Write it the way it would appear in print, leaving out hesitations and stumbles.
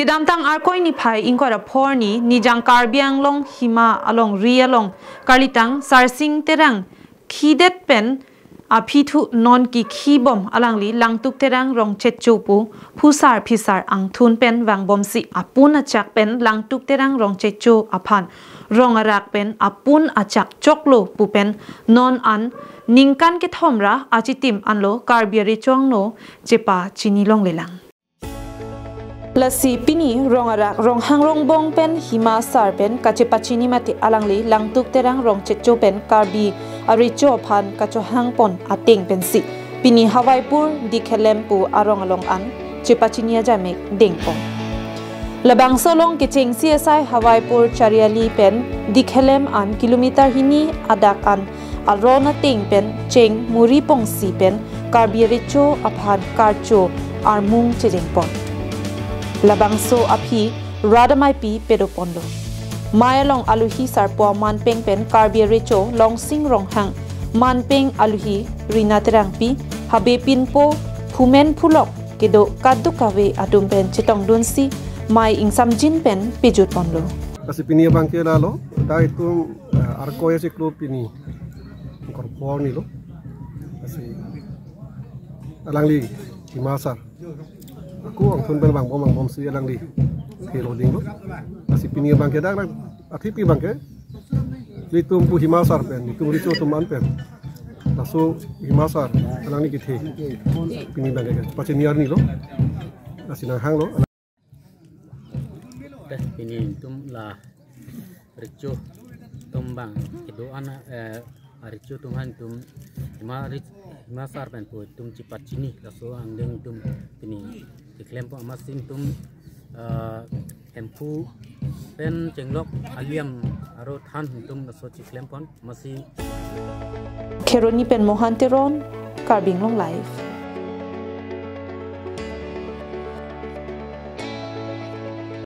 Kidam tang arkoi ni phai ingkora phor ni nijang karbiang long hima along ria long karlitang sarsing terang khidet pen apithu non ki khibom alangli langtuk terang rong chechupu phusar phisar angthun pen wangbom si apun achak pen langtuk terang rong chechu aphan rong arak pen apun achak choklo pupen non an ningkan ke thomra achitim anlo karbiari chongno chepa chini long lelang Lasi pini rong arak rong hang rong bong pen hima sar pen kache pachini mati alangli langtuk terang rong checho pen karbi aricho phan kacho hang pon ating pen si pini hawaipur dikhelempu arong along an chepachinia jamek dengpong labang solong kicheng CSI hawaipur chariali pen dikhelem an kilometer hini adak an alrona ting pen cheng muri pong si pen karbi aricho aphan karcho armung chejengpon Labangso api radamai pi pedopondo. Maya long aluhi sarpo manpeng pen karbi recho long sing rong hang manpeng aluhi rinaterang pi habe pinpo phumen phulok kedo kaddu kawe adum pen chetong dunsi mai ingsam jin pen pijut pondo. Kasi pini bangke lalo dai tu arkoya si klub pini korpor ni lo. Kasi alangli himasar. Aku ang tunben bang bom si alang di hero ding lo asi pini bangke dak atipi bangke litum pu himasar pen litum richo tuman pen laso himasar alang ni kithe pini bangke pache niar ni lo asi nang hang lo pini tum la richo tumbang kedo ana richo tuman tum himasar pen pu tum cipat cini laso angdeng tum pini Klempo amasin tum empu pen cenglok aliam aro than tum so chiklempon masi Keroni pen mohanteron karbing long life